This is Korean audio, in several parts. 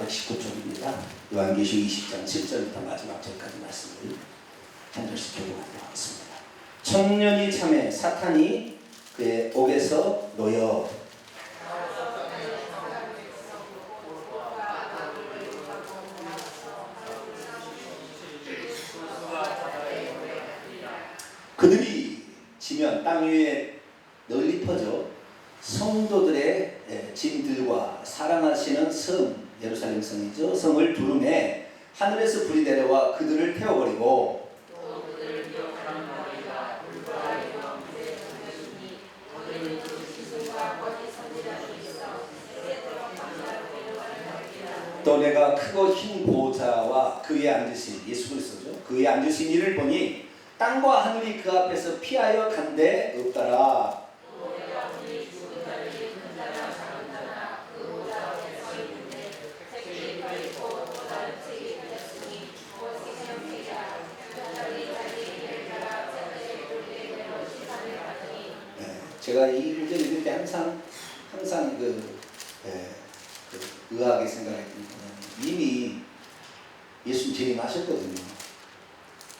419쪽입니다. 요한계시록 20장 10절부터 마지막 절까지 말씀을 한 절씩 교독하도록 하겠습니다. 청년이 참에 사탄이 그의 옥에서 놓여 그들이 지면 땅 위에 널리 퍼져 성도들의 짐들과 사랑하시는 성, 예루살렘 성이죠. 성을 두름에 하늘에서 불이 내려와 그들을 태워버리고 또 내가 크고 흰 보좌와 그 위에 앉으신 예수 그리스도죠. 그 위에 앉으신 이를 보니 땅과 하늘이 그 앞에서 피하여 간데 없더라. 제가 이 글을 읽을 때 항상 의아하게 생각했던 거는 이미 예수님 재림하셨거든요.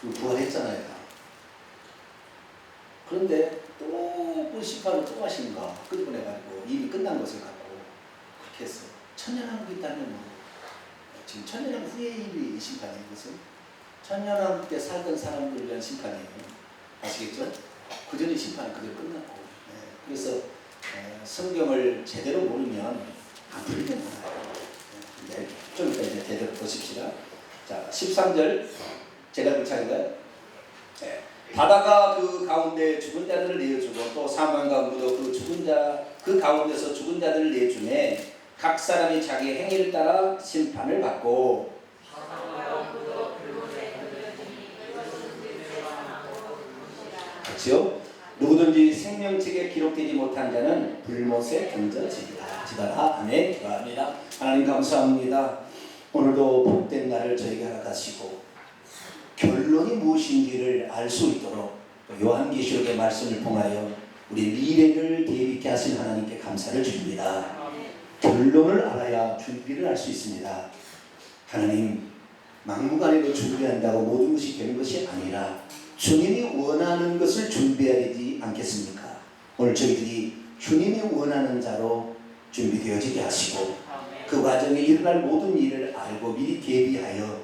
그리고 부활했잖아요. 그런데 또 그 심판을 또 하시는가 끄집어내가지고 이미 끝난 것을 갖고 그렇게 해서 천년왕국이 있다면 뭐 지금 천년왕국 후의 일이 심판이에요. 이것은 천년왕국 때 살던 사람들을 위한 심판이에요. 아시겠죠? 그 전에 심판은 그대로 끝났고 그래서 성경을 제대로 모르면 안 풀리게 나와요. 좀 이따 이제 제대로 보십시다. 자, 13절 제가 그 차례인가요? 바다가 그 가운데 죽은 자들을 내어주고 또 사망 가운데도 그 가운데서 죽은 자들을 내주매 각 사람이 자기 행위를 따라 심판을 받고 그렇죠? 누구든지 생명책에 기록되지 못한 자는 불못에 던져지리라. 아멘. 감사합니다. 하나님 감사합니다. 오늘도 복된 날을 저에게 허락하시고 결론이 무엇인지를 알 수 있도록 요한계시록의 말씀을 통하여 우리 미래를 대비케 하신 하나님께 감사를 드립니다. 결론을 알아야 준비를 할 수 있습니다. 하나님, 막무가내로 준비한다고 모든 것이 되는 것이 아니라 주님이 원하는 것을 준비해야 되지 않겠습니까? 오늘 저희들이 주님이 원하는 자로 준비되어지게 하시고 그 과정에 일어날 모든 일을 알고 미리 대비하여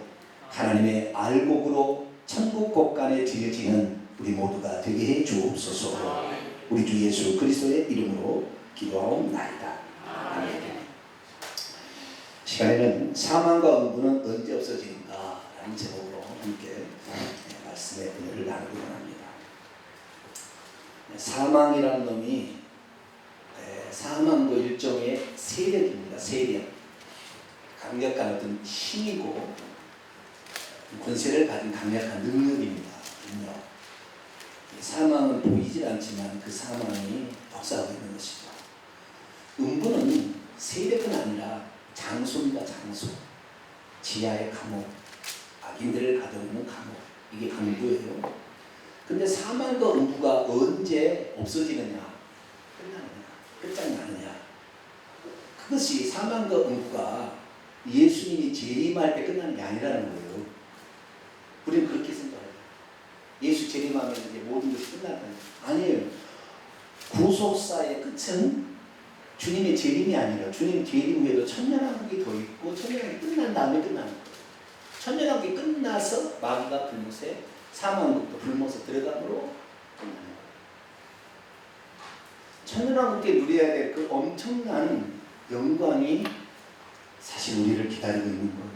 하나님의 알곡으로 천국 곳간에 드려지는 우리 모두가 되게 해 주옵소서. 우리 주 예수 그리스도의 이름으로 기도하옵나이다. 아멘. 시간에는 사망과 음부는 언제 없어지는가 라는 제목으로 함께 말씀의 은혜를 나누기 원합니다. 사망이라는 놈이 사망도 일종의 세력입니다. 세력. 강력한 어떤 힘이고 권세를 가진 강력한 능력입니다. 능력. 사망은 보이질 않지만 그 사망이 역사하고 있는 것이죠. 음부는 세력은 아니라 장소입니다. 장소. 지하의 감옥. 악인들을 가둬놓는 감옥. 이게 음부예요. 근데 사망과 음부가 언제 없어지느냐? 끝나느냐? 끝장나느냐? 그것이 사망과 음부가 예수님이 재림할 때 끝나는 게 아니라는 거예요. 우리는 그렇게 생각해요. 예수 재림하면 이제 모든 것이 끝났다는 거예요. 아니에요. 구속사의 끝은 주님의 재림이 아니라 주님 재림 후에도 천년왕국이 더 있고 천년왕국이 끝난 다음에 끝나는 거예요. 천년왕국이 끝나서 마귀가 불못에 사망국도 불못에 들어감으로 끝나는 거예요. 천년왕국 때 누려야 될 그 엄청난 영광이 사실 우리를 기다리고 있는 거예요.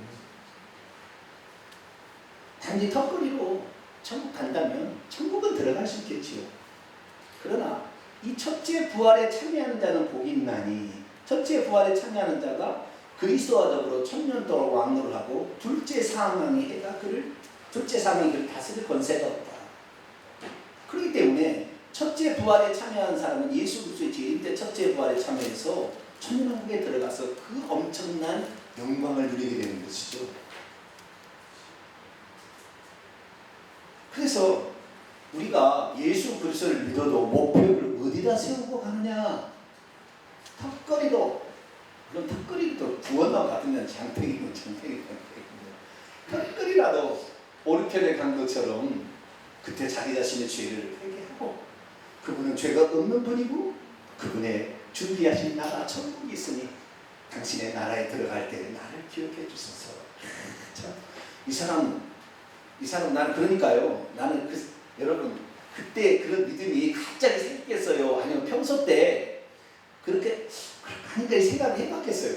단지 턱걸이로 천국 간다면 천국은 들어갈 수 있겠지요. 그러나 이 첫째 부활에 참여하는 자는 복이 있나니 첫째 부활에 참여하는 자가 그리스도와 더불어 천년 동안 왕노를 하고 둘째 사망이 그를 다스릴 권세가 없다. 그렇기 때문에 첫째 부활에 참여하는 사람은 예수 그리스도의 재림 때 첫째 부활에 참여해서 천년왕국에 들어가서 그 엄청난 영광을 누리게 되는 것이죠. 그래서 우리가 예수 그리스도를 믿어도 목표를 어디다 세우고 가느냐? 턱걸이로 그럼 턱걸이도 구원만 받으면 장땡이고 턱걸이라도 오른편의 강도처럼 그때 자기 자신의 죄를 회개하고 그분은 죄가 없는 분이고 그분의 준비하신 나라 천국이 있으니 당신의 나라에 들어갈 때 나를 기억해 주소서. 참, 이 사람 나는 그러니까요. 나는 여러분 그때 그런 믿음이 갑자기 생겼어요. 아니면 평소 때 그렇게 하니까 생각을 해봤겠어요.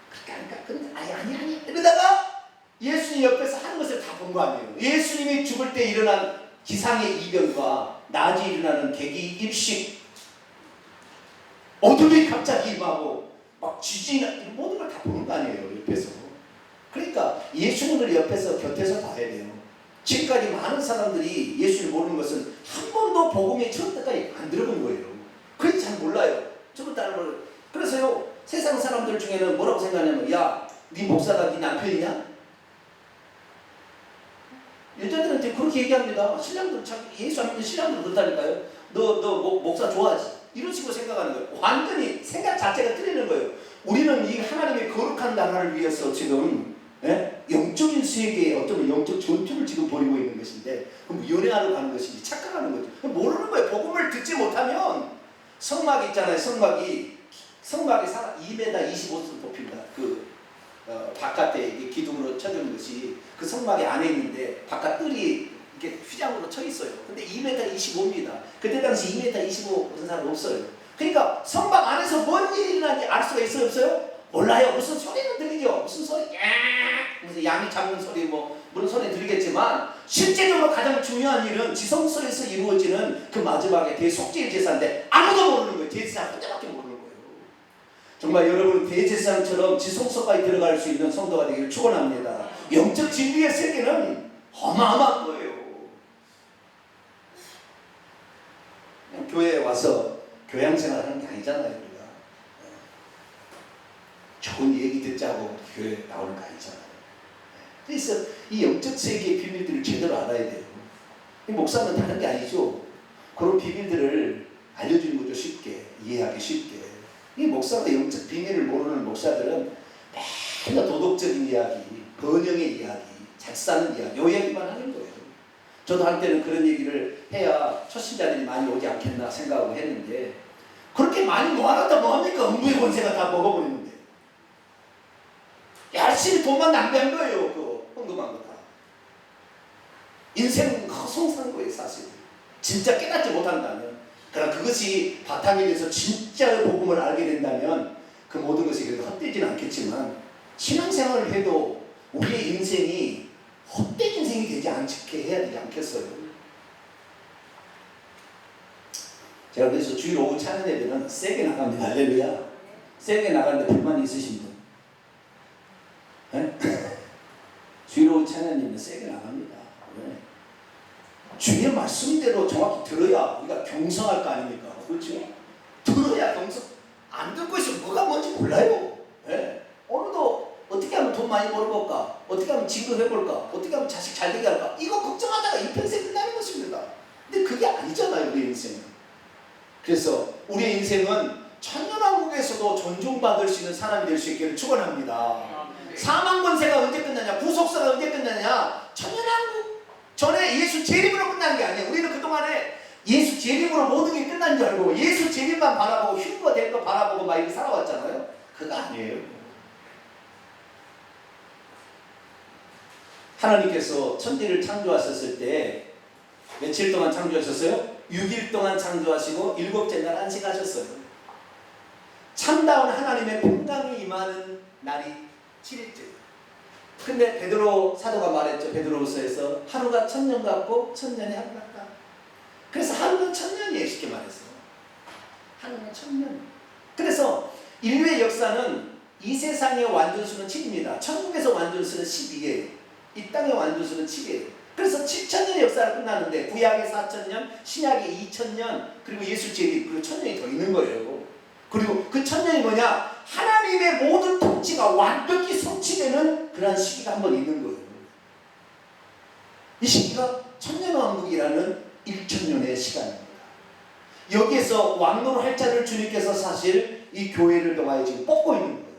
그렇게 하니까 근데 아니 이러다가 예수님 옆에서 하는 것을 다 본 거 아니에요. 예수님이 죽을 때 일어난 기상의 이변과 낮에 일어나는 계기 입식, 어둠이 갑자기 임하고 막 지진 모든 걸 다 보는 거 아니에요. 옆에서. 그러니까 예수님을 옆에서 곁에서 봐야 돼요. 지금까지 많은 사람들이 예수를 모르는 것은 한 번도 복음의 첫 때까지 안 들어본 거예요. 그래서 잘 몰라요. 저도 잘 몰라요. 그래서요, 세상 사람들 중에는 뭐라고 생각하냐면, 야, 네 목사가 네 남편이냐? 여자들은 그렇게 얘기합니다. 신랑들, 예수 안 믿는 신랑들 그렇다니까요. 너 목사 좋아하지? 이런 식으로 생각하는 거예요. 완전히 생각 자체가 틀리는 거예요. 우리는 이 하나님의 거룩한 나라를 위해서 지금 영적인 세계에 어떤 영적 전투를 지금 벌이고 있는 것인데 그럼 연애하러 가는 것인지 착각하는 거죠. 모르는 거예요. 복음을 듣지 못하면 성막이 있잖아요. 성막이 2m 25cm 높입니다. 바깥에 기둥으로 쳐주는 것이 그 성막의 안에 있는데 바깥 뜰이 이렇게 휘장으로 쳐 있어요. 근데 2m 25입니다. 그때 당시 2m 25 무슨 사람 없어요. 그러니까 성막 안에서 뭔 일이 일어나는지 알 수가 있어요, 없어요? 몰라요. 무슨 소리는 들리죠. 무슨 소리? 무슨 양이 잡는 소리, 무슨 소리 들리겠지만 실제적으로 가장 중요한 일은 지성소에서 이루어지는 그 마지막에 대속죄의 제사인데 아무도 모르는 거예요. 제사장 혼자밖에 모르는 거예요. 정말 여러분 대제사장처럼 지성소까지 들어갈 수 있는 성도가 되기를 축원합니다. 영적 진리의 세계는 어마어마한 거예요. 그냥 교회에 와서 교양생활 하는 게 아니잖아요. 우리가 좋은 얘기 듣자고 교회에 나오는 거 아니잖아요. 그래서 이 영적 세계의 비밀들을 제대로 알아야 돼요. 이 목사는 다른 게 아니죠. 그런 비밀들을 알려주는 거죠. 쉽게 이해하기 쉽게. 이 목사가 영적 비밀을 모르는 목사들은 맨날 도덕적인 이야기, 번영의 이야기, 잘 사는 이야기, 요 얘기만 하는 거예요. 저도 한때는 그런 얘기를 해야 초신자들이 많이 오지 않겠나 생각을 했는데 그렇게 많이 모아놨다 뭐합니까? 음부의 권세가 다 먹어버리는데 열심히 돈만 낭비한 거예요. 그 헌금한 거 다. 인생은 허송한 거예요. 사실 진짜 깨닫지 못한다면. 그러나 그것이 바탕에 대해서 진짜의 복음을 알게 된다면 그 모든 것이 그래도 헛되지는 않겠지만 신앙생활을 해도 우리의 인생이 헛된 인생이 되지 않게 해야 되지 않겠어요? 제가 그래서 주일 오후 찬양 예배는 세게 나갑니다. 할렐루야. 세게 나가는데 불만이 있으신 분? 네? 주일 오후 찬양 예배는 세게 나갑니다. 네. 주의 말씀대로 정확히 들어야 우리가 경성할 거 아닙니까? 그렇죠? 들어야 경성. 안 듣고 있으면 뭐가 뭔지 몰라요. 네? 오늘도 어떻게 하면 돈 많이 벌어볼까? 어떻게 하면 진급해볼까? 어떻게 하면 자식 잘 되게 할까? 이거 걱정하다가 이 평생 끝나는 것입니다. 근데 그게 아니잖아요. 우리 인생은. 그래서 우리의 인생은 천년왕국에서도 존중받을 수 있는 사람이 될 수 있기를 축원합니다. 사망 권세가 언제 끝나냐? 구속사가 언제 끝나냐? 천년왕국 전에 예수 재림으로 끝나는 게 아니에요. 우리는 그동안에 예수 재림으로 모든 게 끝난 줄 알고 예수 재림만 바라보고 흉거 될 거 바라보고 막 이렇게 살아왔잖아요. 그거 아니에요. 하나님께서 천지를 창조하셨을 때 며칠 동안 창조하셨어요? 6일 동안 창조하시고 7째 날 안식하셨어요. 참다운 하나님의 평강이 임하는 날이 7일째. 근데 베드로 사도가 말했죠. 베드로후서에서 하루가 1000년 같고 1000년이 하루 같다. 그래서 하루는 1000년이에요. 쉽게 말해서 하루는 1000년. 그래서 인류의 역사는 이 세상의 완전수는 7입니다. 천국에서 완전수는 12예요. 이 땅의 완전수는 7이에요. 그래서 7000년의 역사가 끝나는데 구약의 4000년, 신약의 2000년, 그리고 예수 재림, 그리고 1000년이 더 있는 거예요. 그리고 그 1000년이 뭐냐? 하나님의 모든 통치가 완벽히 성취되는 그런 시기가 한 번 있는 거예요. 이 시기가 천년왕국이라는 1000년의 시간입니다. 여기에서 왕노를 할 자를 주님께서 사실 이 교회를 통하여 지금 뽑고 있는 거예요.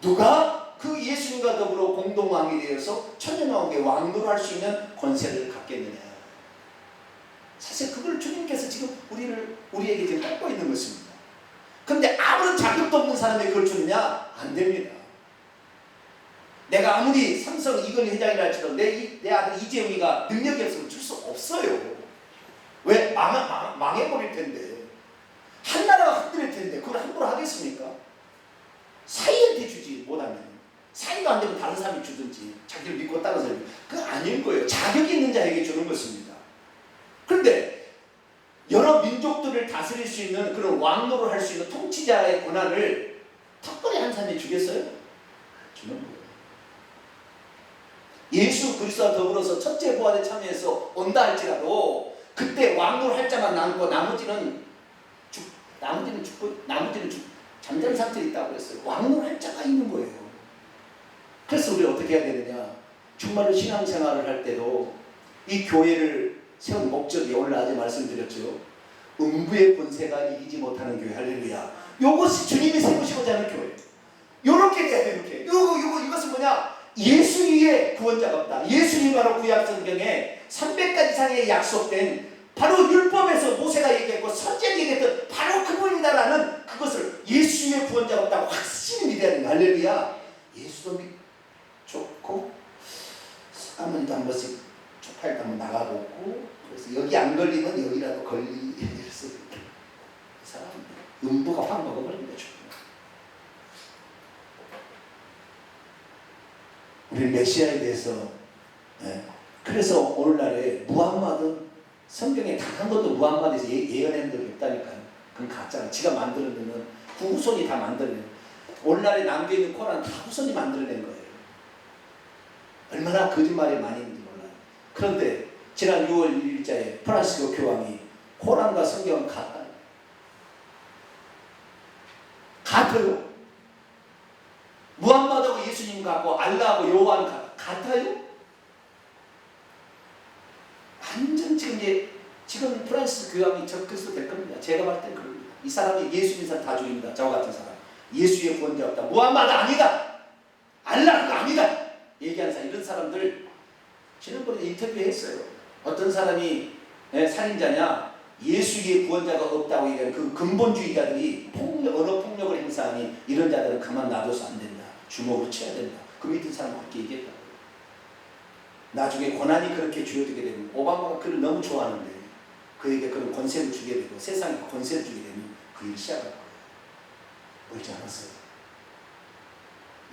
누가 그 예수님과 더불어 공동왕이 되어서 천년왕국의 왕노를 할 수 있는 권세를 갖겠느냐. 사실 그걸 주님께서 지금 우리에게 지금 닦고 있는 것입니다. 그런데 아무런 자격도 없는 사람에게 그걸 주느냐? 안 됩니다. 내가 아무리 삼성 이건 회장이라 할지라도 내 아들 이재용이가 능력이 없으면 줄 수 없어요. 왜? 망해버릴 텐데. 한 나라가 흔들릴 텐데 그걸 함부로 하겠습니까? 사이한테 주지 못하면. 사이도 안 되면 다른 사람이 주든지 자기를 믿고 따른 사람이. 그건 아닌 거예요. 자격이 있는 자에게 주는 것입니다. 그런데 여러 민족들을 다스릴 수 있는 그런 왕노를 할 수 있는 통치자의 권한을 턱걸이 한 사람이 주겠어요? 주는 거예요. 예수 그리스도와 더불어서 첫째 부활에 참여해서 온다 할지라도 그때 왕노를 할 자만 남고 나머지는 잠자는 상태에 있다고 그랬어요. 왕노를 할 자가 있는 거예요. 그래서 우리 어떻게 해야 되느냐? 정말로 신앙생활을 할 때도 이 교회를 세운 목적이 오늘 아직 말씀드렸죠. 음부의 권세가 이기지 못하는 교회. 할렐루야. 요것이 주님이 세우시고자 하는 교회. 요렇게 돼야 돼요. 이렇게. 이것은 뭐냐? 예수 위에 구원자가 없다. 예수님 바로 구약 성경에 300가지 이상의 약속된 바로 율법에서 모세가 얘기했고 선지자가 얘기했던 바로 그분이다라는 그것을 예수 위에 구원자가 없다고 확실히 믿어야 된다. 할렐루야. 예수도 좋고 사람도 한 번씩 쪽팔도 한번 나가보고 그래서 여기 안 걸리면 여기라도 걸리서 그 사람 음부가 확 먹어버립니다. 우리 메시아에 대해서 그래서 오늘날에 무함마드는 성경에 단 한 번도 무함마드에서 예언한 적이 없다니까요. 그건 가짜는 지가 만들어내는 후손이 다 만들어내는. 오늘날에 남겨있는 코란은 다 후손이 만들어낸 거예요. 얼마나 거짓말이 많이 있는지 몰라요. 그런데 지난 6월 1일자에 프란시스코 교황이 코란과 성경은 같다. 같아요. 무함마드하고 예수님 같고 알라하고 요한 같아요? 완전 지금 프란시스 교황이 적그리스도 될 겁니다. 제가 봤을 땐 그럽니다. 이 사람이 예수 믿는 사람 다 죽입니다. 저와 같은 사람. 예수의 구원자 없다. 무함마드 아니다. 알라가 아니다. 얘기하는 사람, 이런 사람들 지난번에 인터뷰했어요. 어떤 사람이 살인자냐? 예수의 구원자가 없다고 얘기하는 그 근본주의자들이 언어 폭력을 행사하니 이런 자들은 가만 놔둬서 안 된다. 주먹으로 쳐야 된다. 그 밑에 사람 그렇게 얘기했다고. 나중에 권한이 그렇게 주어지게 되면 오바마가 그를 너무 좋아하는데 그에게 그런 권세를 주게 되고 세상에 권세를 주게 되면 그 일을 시작할 거예요. 그렇지 않았어요.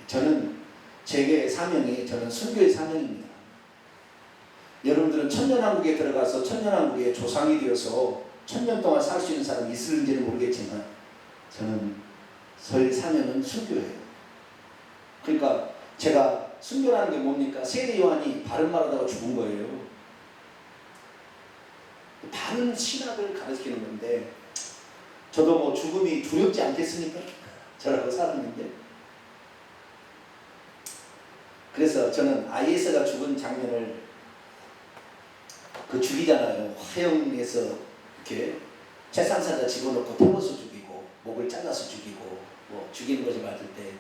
저는 제게 사명이 저는 순교의 사명입니다. 여러분들은 천년왕국에 들어가서 천년왕국의 조상이 되어서 천년 동안 살 수 있는 사람이 있을지는 모르겠지만 저는 저의 사명은 순교예요. 그러니까 제가 순교라는 게 뭡니까? 세례 요한이 바른 말하다가 죽은 거예요. 바른 신학을 가르치는 건데 저도 뭐 죽음이 두렵지 않겠습니까? 저라고 살았는데 그래서 저는 IS가 죽은 장면을 그 죽이잖아요. 화형에서 이렇게 재산사자 집어넣고 태워서 죽이고 목을 잘라서 죽이고 뭐 죽이는 것을 봤을 때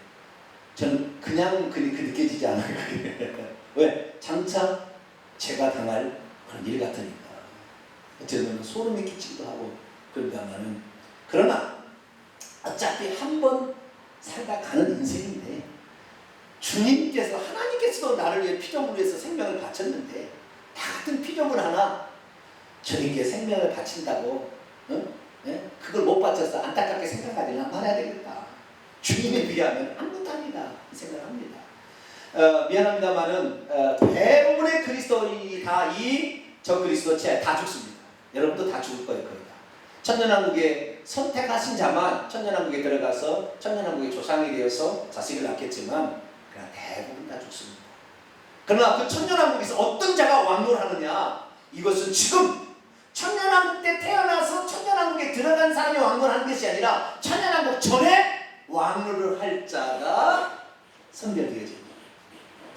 저는 그냥 그 느껴지지 않아요. 왜? 장차 제가 당할 그런 일 같으니까. 어쩌면 소름이 끼치기도 하고 그런다면은 그러나 어차피 한 번 살다 가는 인생인데 주님께서 하나님께서도 나를 위해 피조물을 위해서 생명을 바쳤는데 다 같은 피조물 하나 주님께 생명을 바친다고 그걸 못 바쳐서 안타깝게 생각하지나 말아야 되겠다. 주님에 비하면 아무것도 아니다 이 생각을 합니다. 미안합니다만은 대부분의 그리스도인이 다 이 적그리스도체 다 죽습니다. 여러분도 다 죽을 거예요. 거의 다. 천년왕국에 선택하신 자만 천년왕국에 들어가서 천년왕국의 조상이 되어서 자식을 낳겠지만 그냥 대부분 다 죽습니다. 그러나 그 천년왕국에서 어떤 자가 왕노를 하느냐, 이것은 지금 천년왕국 때 태어나서 천년왕국에 들어간 사람이 왕노를 하는 것이 아니라 천년왕국 전에 왕노를 할 자가 선별되어집니다.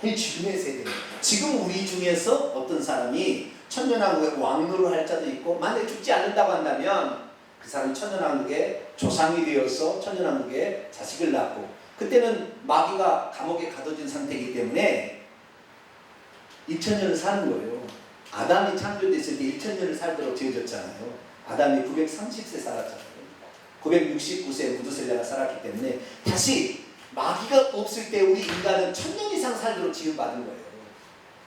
이 지금의 세대. 지금 우리 중에서 어떤 사람이 천년왕국에 왕노를 할 자도 있고 만약에 죽지 않는다고 한다면 그 사람이 천년왕국의 조상이 되어서 천년왕국에 자식을 낳고 그때는 마귀가 감옥에 가둬진 상태이기 때문에 2000년을 사는 거예요. 아담이 창조됐을 때 2000년을 살도록 지어졌잖아요. 아담이 930세 살았잖아요. 969세 무두셀라가 살았기 때문에 다시 마귀가 없을 때 우리 인간은 1000년 이상 살도록 지음받은 거예요.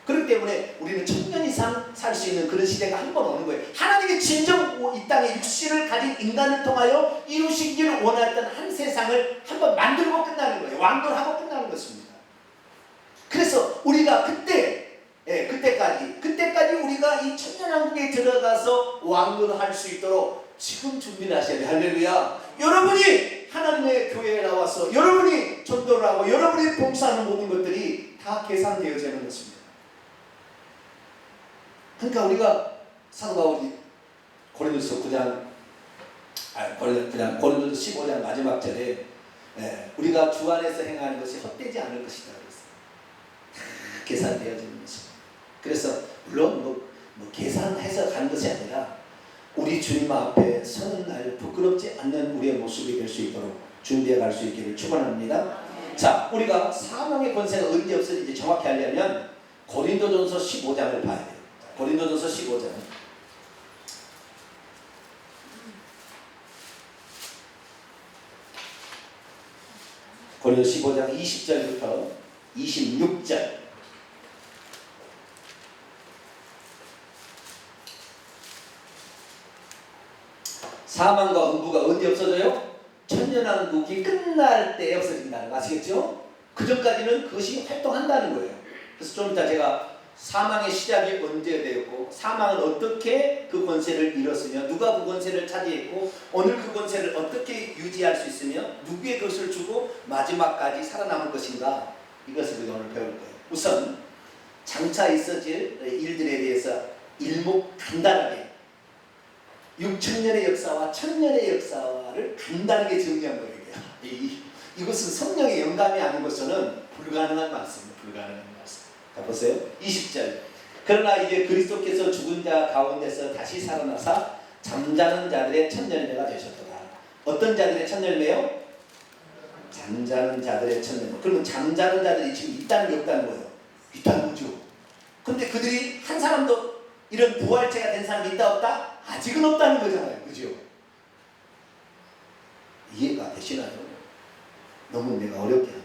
그렇기 때문에 우리는 1000년 이상 살 수 있는 그런 시대가 한 번 오는 거예요. 하나님이 진정 이 땅에 육신을 가진 인간을 통하여 이루시기를 원했던 한 세상을 한 번 만들고 끝나는 거예요. 완결하고 끝나는 것입니다. 그래서 우리가 그때까지 우리가 이 천년왕국에 들어가서 왕노를 수 있도록 지금 준비를 하셔야 돼요. 할렐루야. 여러분이 하나님의 교회에 나와서 여러분이 전도를 하고 여러분이 봉사하는 모든 것들이 다 계산되어지는 것입니다. 그러니까 우리가 사도 바울이 고린도서 15장 마지막 절에 우리가 주 안에서 행하는 것이 헛되지 않을 것이다 그랬어요. 다 계산되어지는 것입니다. 그래서 물론 뭐 계산해서 가는 것이 아니라 우리 주님 앞에 서는 날 부끄럽지 않는 우리의 모습이 될 수 있도록 준비해 갈 수 있기를 축원합니다. 자, 우리가 사망의 권세가 언제 없어질지 정확히 하려면 고린도전서 15장을 봐야 돼요. 고린도전서 15장. 고린도 15장 20절부터 26절. 사망과 음부가 언제 없어져요? 천년왕국이 끝날 때 없어진다는 거 아시겠죠? 그 전까지는 그것이 활동한다는 거예요. 그래서 좀 이따 제가 사망의 시작이 언제 되었고 사망은 어떻게 그 권세를 잃었으며 누가 그 권세를 차지했고 오늘 그 권세를 어떻게 유지할 수 있으며 누구의 것을 주고 마지막까지 살아남을 것인가, 이것을 우리가 오늘 배울 거예요. 우선 장차 있어질 일들에 대해서 일목간단하게 6000년의 역사와 1000년의 역사를 간단하게 정리한 거예요. 이것은 성령의 영감이 아닌 것은 불가능한 말씀입니다. 불가능한 말씀. 자, 보세요. 20절. 그러나 이제 그리스도께서 죽은 자 가운데서 다시 살아나사 잠자는 자들의 첫 열매가 되셨도다. 어떤 자들의 첫 열매요? 잠자는 자들의 첫 열매. 그러면 잠자는 자들이 지금 있다는 게 없다는 거예요? 있다는 거죠. 그런데 그들이 한 사람도 이런 부활체가 된 사람이 있다 없다? 아직은 없다는 거잖아요. 그죠? 이해가 되시나요? 너무 내가 어렵게 하나?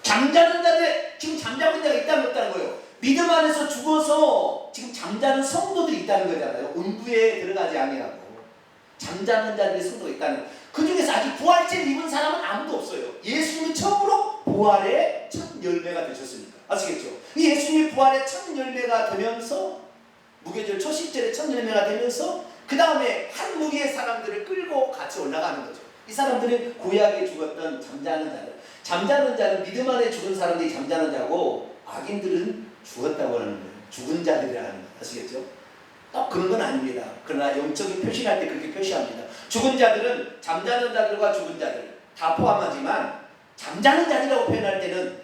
잠자는 자들, 지금 잠자는 자가 있다는 없다는 거예요. 믿음 안에서 죽어서 지금 잠자는 성도들이 있다는 거잖아요. 음부에 들어가지 아니라고. 잠자는 자들의 성도가 있다는 거예요. 그 중에서 아직 부활체를 입은 사람은 아무도 없어요. 예수님이 처음으로 부활의 첫 열매가 되셨으니까. 아시겠죠? 이 예수님이 부활의 첫 열매가 되면서 무교절 초식절의 첫 열매가 되면서 그 다음에 한 무리의 사람들을 끌고 같이 올라가는 거죠. 이 사람들은 구약에 죽었던 잠자는 자들. 잠자는 자는 믿음 안에 죽은 사람들이 잠자는 자고 악인들은 죽었다고 하는 거예요. 죽은 자들이라는 거예요. 아시겠죠? 딱 그런 건 아닙니다. 그러나 영적인 표시할 때 그렇게 표시합니다. 죽은 자들은 잠자는 자들과 죽은 자들 다 포함하지만 잠자는 자들이라고 표현할 때는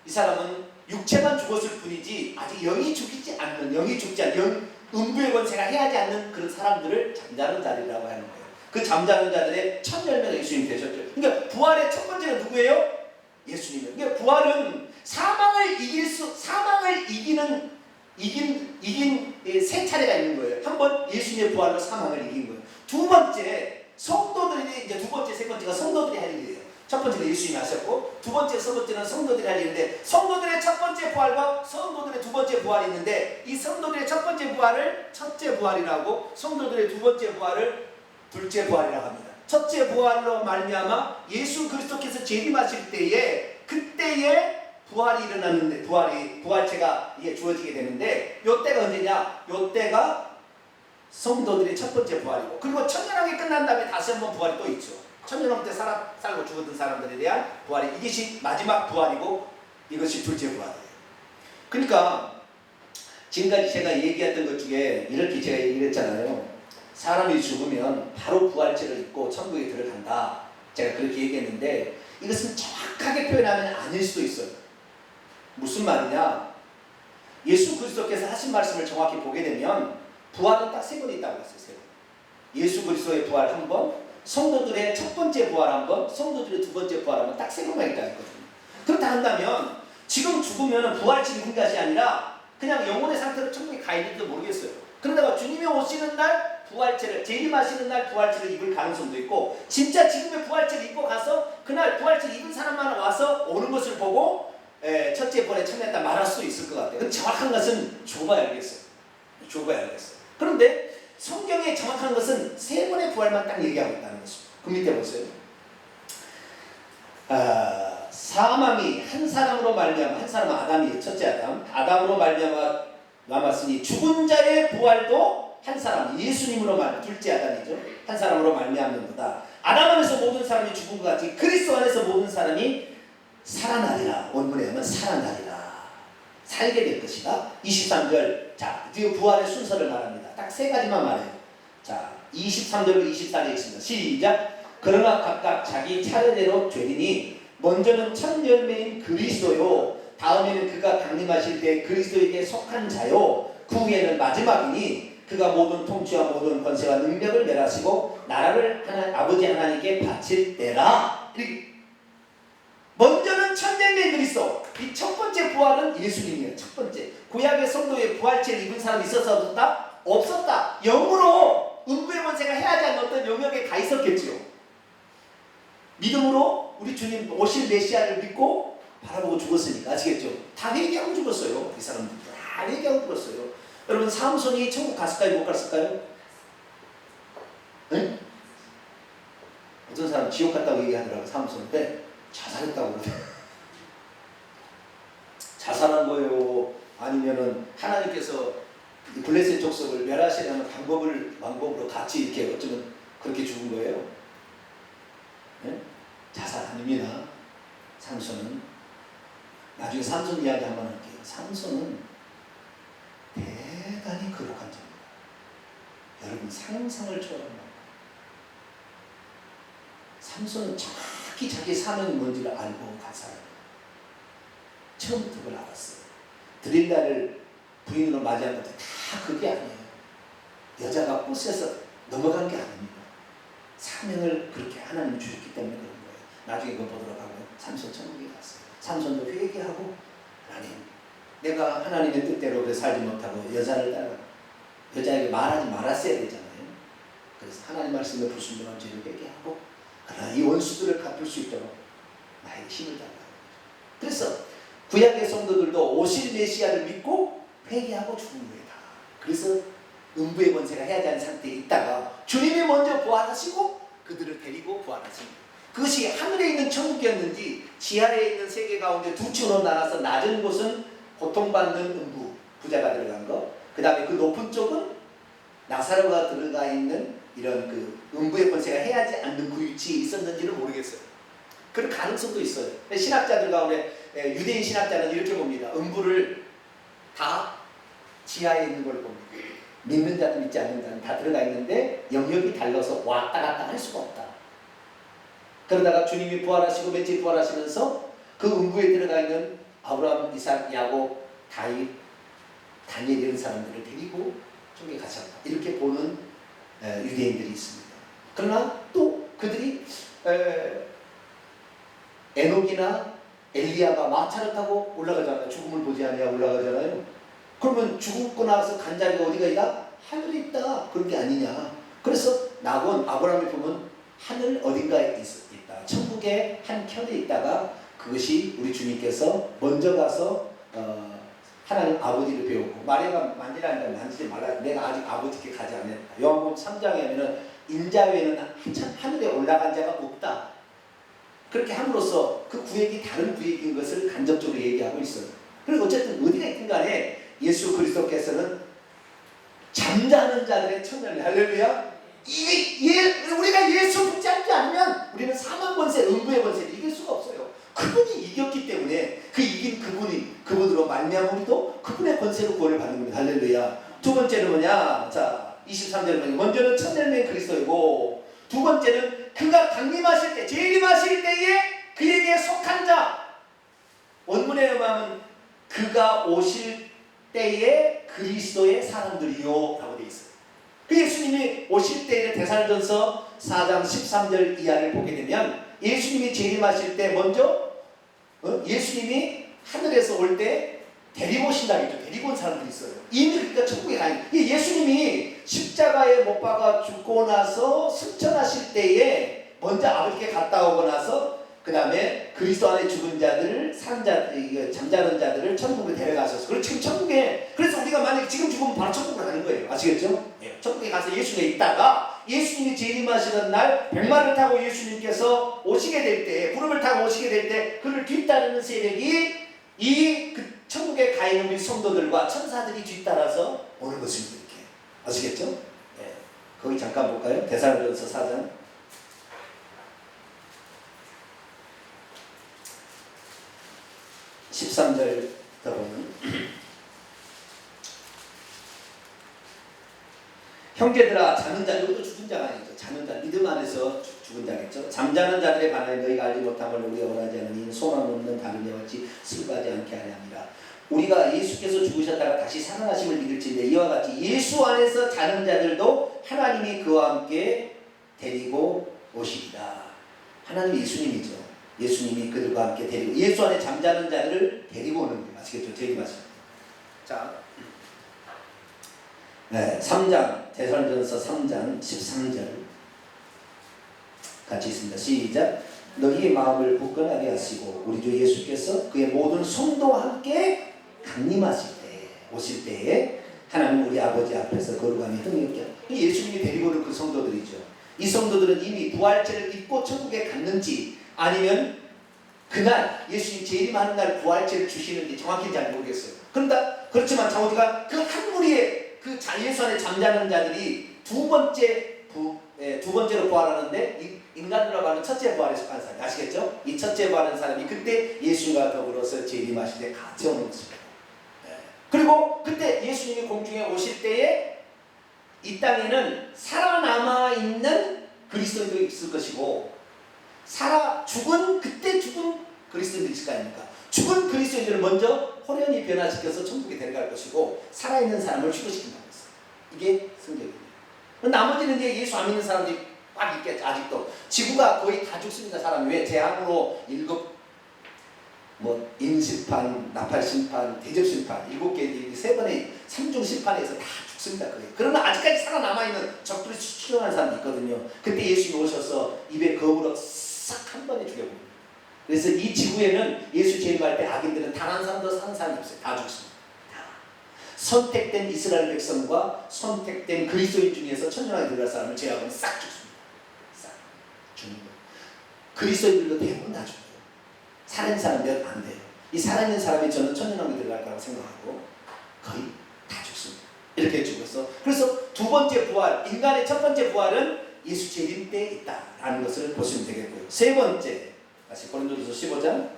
이 사람은 육체만 죽었을 뿐이지 아직 영이 죽지 않는 음부의 권세가 해하지 않는 그런 사람들을 잠자는 자들이라고 하는 거예요. 그 잠자는 자들의 첫 열매가 예수님이 되셨죠. 그러니까 부활의 첫 번째는 누구예요? 예수님이에요. 그러니까 부활은 사망을 이긴 세 차례가 있는 거예요. 한 번 예수님의 부활로 사망을 이긴 거예요. 두 번째 성도들이 이제 두 번째, 세 번째가 성도들이 할 일이에요. 첫 번째는 예수님이 하셨고 두 번째, 세 번째는 성도들이 할 일인데 성도들의 첫 번째 부활과 성도들의 두 번째 부활이 있는데 이 성도들의 첫 번째 부활을 첫째 부활이라고 성도들의 두 번째 부활을 둘째 부활이라고 합니다. 첫째 부활로 말미암아 예수 그리스도께서 재림하실 때에 그때에 부활이 일어났는데 부활체가 이게 주어지게 되는데 요때가 언제냐? 요때가 성도들의 첫 번째 부활이고 그리고 천년왕국이 끝난 다음에 다시 한번 부활이 또 있죠. 천년왕국 때 살고 죽었던 사람들에 대한 부활이 이것이 마지막 부활이고 이것이 둘째 부활이에요. 그러니까 지금까지 제가 얘기했던 것 중에 이렇게 제가 얘기를 했잖아요. 사람이 죽으면 바로 부활체를 입고 천국에 들어간다. 제가 그렇게 얘기했는데 이것은 정확하게 표현하면 아닐 수도 있어요. 무슨 말이냐? 예수 그리스도께서 하신 말씀을 정확히 보게 되면 부활은 딱 세 번 있다고 했어요. 세 번. 예수 그리스도의 부활 한 번, 성도들의 첫 번째 부활 한 번, 성도들의 두 번째 부활 한 번, 딱 세 번만 있다 했거든요. 그렇다 한다면 지금 죽으면 부활체를 입은 것이 아니라 그냥 영혼의 상태로 천국에 가 있는지도 모르겠어요. 그러다가 주님이 오시는 날 부활체를, 재림하시는 날 부활체를 입을 가능성도 있고, 진짜 지금의 부활체를 입고 가서 그날 부활체를 입은 사람만 와서 오는 것을 보고 첫째 부활에 참여했다 말할 수도 있을 것 같아요. 근데 정확한 것은 줘봐야 알겠어요. 줘봐야 알겠어요. 그런데 성경에 정확한 것은 세 번의 부활만 딱 얘기하고 있다는 것입니다. 그 밑에 보세요. 사망이 한 사람으로 말미암아, 한 사람은 아담이에요. 첫째 아담으로 말미암아 남았으니 죽은 자의 부활도 한 사람, 예수님으로 둘째 아담이죠. 한 사람으로 말미암는도다. 아담 안에서 모든 사람이 죽은 것 같이 그리스도 안에서 모든 사람이 살아나리라. 원문에 하면 살아나리라. 살게 될 것이다. 23절. 자, 뒤에 부활의 순서를 말합니다. 딱 세 가지만 말해요. 자, 23절로 24절에 있습니다. 시작. 그러나 각각 자기 차례대로 되리니 먼저는 첫 열매인 그리스도요, 다음에는 그가 강림하실 때 그리스도에게 속한 자요, 그 후에는 마지막이니 그가 모든 통치와 모든 권세와 능력을 멸하시고 나라를 아버지 하나님께 바칠 때라. 먼저는 첫 열매 그리스도. 이 첫 번째 부활은 예수님이에요. 첫 번째. 구약의 성도의 부활체를 입은 사람이 있었어 없었다? 없었다. 영으로 음부의 권세가 해야지 않는 어떤 영역에 가 있었겠지요. 믿음으로 우리 주님 오실 메시아를 믿고 바라보고 죽었으니까. 아시겠죠? 다 회개하고 죽었어요. 이 사람들 다 회개하고 죽었어요. 여러분, 삼손이 천국 갔을까요? 못 갔을까요? 네? 어떤 사람 지옥 갔다고 얘기하더라고요. 삼손인데 자살했다고 그러더라고요. 자살한 거예요? 아니면은 하나님께서 블레셋 족속을 멸하시려는 방법으로 같이 이렇게 어쩌면 그렇게 죽은 거예요? 네? 자살 아닙니다. 삼손은 나중에 삼손 이야기 한번 할게요. 삼손은 대단히 거룩한 자입니다. 여러분, 상상을 초월합니다. 삼손은 정확히 자기 사명이 뭔지를 알고 간 사람이에요. 처음부터 그걸 알았어요. 드릴라를 부인으로 맞이한 것도 다 그게 아니에요. 여자가 꽃에서 넘어간 게 아닙니다. 사명을 그렇게 하나님이 주셨기 때문에 그런 거예요. 나중에 그거 보도록 하고요. 삼손 천국에 갔어요. 삼손도 회개하고, 하나님, 내가 하나님의 뜻대로 살지 못하고 여자를 따라 여자에게 말하지 말았어야 되잖아요. 그래서 하나님 말씀에 불순종한 죄를 회개하고, 그러나 이 원수들을 갚을 수 있도록 나에게 힘을 달라고. 그래서 구약의 성도들도 오실 메시아를 믿고 회개하고 죽은 거예요. 그래서 음부의 권세가 해야지 않은 상태에 있다가 주님이 먼저 부활하시고 그들을 데리고 부활하신 거예요. 그것이 하늘에 있는 천국이었는지 지하에 있는 세계 가운데 두 층으로 나눠서 낮은 곳은 고통받는 음부, 부자가 들어간 거, 그 다음에 그 높은 쪽은 나사로가 들어가 있는 이런 그 음부의 권세가 해야지 않는 그 위치에 있었는지는 모르겠어요. 그런 가능성도 있어요. 신학자들 가운데 유대인 신학자는 이렇게 봅니다. 음부를 다 지하에 있는 걸 봅니다. 믿는 자도 믿지 않는 자는 다 들어가 있는데 영역이 달라서 왔다 갔다 할 수가 없다. 그러다가 주님이 부활하시고 며칠 부활하시면서 그 음부에 들어가 있는 아브라함, 이삭, 야곱, 다윗, 다니엘 이런 사람들을 데리고 천국에 가셨다. 이렇게 보는 유대인들이 있습니다. 그러나 또 그들이 에녹이나 엘리야가 마차를 타고 올라가잖아요. 죽음을 보지 아니하 올라가잖아요. 그러면 죽고 나서 간 자리가 어디가 있다? 하늘에 있다. 그런 게 아니냐. 그래서 낙원, 아브라함을 보면 하늘 어딘가에 있다. 천국의 한 켠에 있다가 그것이 우리 주님께서 먼저 가서 하나님 아버지를 배우고, 마리아가 만지라니까 만지지 말라. 내가 아직 아버지께 가지 않았다. 요한복음 3장에 하면은 인자 외에는 한참 하늘에 올라간 자가 없다. 그렇게 함으로써 그 구획이 다른 구획인 것을 간접적으로 얘기하고 있어요. 그리고 어쨌든 어디가 있든 간에 예수 그리스도께서는 잠자는 자들의 천년을, 할렐루야. 우리가 예수 붙잡지 않으면 우리는 사망 권세, 음부의 권세를 이길 수가 없어요. 그분이 이겼기 때문에 그 이긴 그분으로 말미암아 우리도 그분의 권세로 구원을 받는 겁니다. 할렐루야. 두 번째는 뭐냐? 자, 23절은 먼저는 첫 열매인 그리스도이고, 두 번째는 그가 강림하실 때, 재림하실 때에 그에게 속한 자. 원문에 의하면 그가 오실 때에 그리스도의 사람들이요 라고 되어 있어요. 그 예수님이 오실 때에 데살전서 4장 13절 이하를 보게 되면 예수님이 재림하실 때 먼저 예수님이 하늘에서 올 때 데리고 오신다 했죠. 데리고 온 사람들이 있어요. 이미 그러니까 천국에 가 있는. 예수님이 십자가에 못 박아 죽고 나서 승천하실 때에 먼저 아버지께 갔다 오고 나서 그 다음에 그리스도 안에 죽은 자들, 산 자들, 잠자는 자들을 천국에 데려가셔서 그리고 지금 천국에 그래서 우리가 만약에 지금 죽으면 바로 천국으로 가는 거예요. 아시겠죠? 예. 천국에 가서 예수님이 있다가 예수님이 재림하시는 날 백마를 타고 예수님께서 오시게 될 때, 구름을 타고 오시게 될 때 그를 뒤따르는 세력이 그 천국에 가 있는 우리 성도들과 천사들이 뒤따라서 오는 것입니다. 이렇게 아시겠죠? 예. 거기 잠깐 볼까요? 데살로니가서 4장 13절 더 보면 형제들아 자는 자, 이것도 죽은 자가 아니죠. 자는 자, 믿음 안에서 죽은 자겠죠. 잠자는 자들에 관하여 너희가 알지 못함을 우리가 원하지 않으니 소망 없는 다른 자와 같이 슬퍼하지 않게 하려 함이라. 우리가 예수께서 죽으셨다가 다시 살아나심을 믿을지인데 이와 같이 예수 안에서 자는 자들도 하나님이 그와 함께 데리고 오시리라. 하나님이 예수님이죠. 예수님이 그들과 함께 데리고 예수 안에 잠자는 자들을 데리고 오는 거예요. 아시겠죠? 재림하시는. 자, 네, 3장 데살로니가서 3장 13절 같이 있습니다. 시작. 너희의 마음을 굳건하게 하시고 우리 주 예수께서 그의 모든 성도와 함께 강림하실 때 오실 때에 하나님 우리 아버지 앞에서 거룩함이 흥미롭게 예수님이 데리고 오는 그 성도들이죠. 이 성도들은 이미 부활체를 입고 천국에 갔는지 아니면 그날 예수님 재림하는 날 부활체를 주시는지 정확히 잘 모르겠어요. 그렇지만 우리가 그 한 무리의 그 예수 안에 잠자는 자들이 두 번째로 부활하는데 인간으로 하는 첫째 부활에 속한 사람이 아시겠죠? 이 첫째 부활하는 사람이 그때 예수님과 더불어서 재림하실 때 같이 오는 것입니다. 그리고 그때 예수님이 공중에 오실 때에 이 땅에는 살아남아 있는 그리스도인들이 있을 것이고 그때 죽은 그리스도인들이 있을 거 아닙니까? 죽은 그리스도인들을 먼저 호련히 변화시켜서 천국에 데려갈 것이고 살아있는 사람을 휴거시킨다고 했어요. 이게 성경입니다. 나머지는 이제 예수 안 믿는 사람들이 막 있겠죠. 아직도 지구가 거의 다 죽습니다. 사람이 왜 재앙으로 임심판, 나팔심판, 대접심판 7개 세 번의 3중 심판에서 다 죽습니다. 거의. 그러나 아직까지 살아남아있는 적들이 추천한 사람이 있거든요. 그때 예수님이 오셔서 입에 거울로 싹 한 번에 죽여버립니다. 그래서 이 지구에는 예수 재림할 때 악인들은 단 한 사람도 사는 사람이 없어요. 다 죽습니다. 다. 선택된 이스라엘 백성과 선택된 그리스도인 중에서 천년왕에 들어갈 사람을 제외하고는 싹 죽습니다. 싹 죽는 거예요. 그리스도인들도 대부분 다 죽어요. 살아있는 사람들은 안 돼요. 이 살아있는 사람이 저는 천년왕에 들어갈 거라고 생각하고 거의 다 죽습니다. 이렇게 죽었어. 그래서 두 번째 부활, 인간의 첫 번째 부활은 예수 재림 때 있다라는 것을 보시면 되겠고요. 세 번째, 다시 고린도전서 15장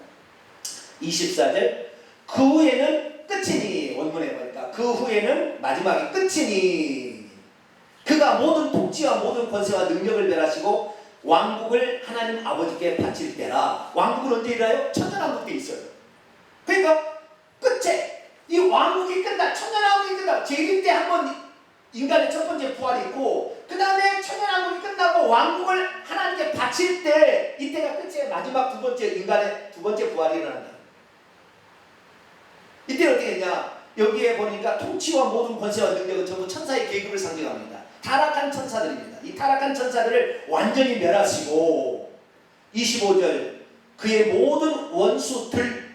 24절. 그 후에는 끝이니, 원문에 보니까 그 후에는 마지막이 끝이니 그가 모든 통치와 모든 권세와 능력을 멸하시고 왕국을 하나님 아버지께 바칠 때라. 왕국은 언제 일어나요? 천년왕국 때 있어요. 그러니까 끝에 이 왕국이 끝나, 천년왕국이 끝나, 재림 때 한번 인간의 첫 번째 부활이 있고 그 다음에 천년왕국이 끝나고 왕국을 하나님께 바칠 때 이때가 끝이에요. 마지막 두 번째 인간의 두 번째 부활이 일어난다. 이때 어떻게 했냐? 여기에 보니까 통치와 모든 권세와 능력은 전부 천사의 계급을 상징합니다. 타락한 천사들입니다. 이 타락한 천사들을 완전히 멸하시고 25절 그의 모든 원수들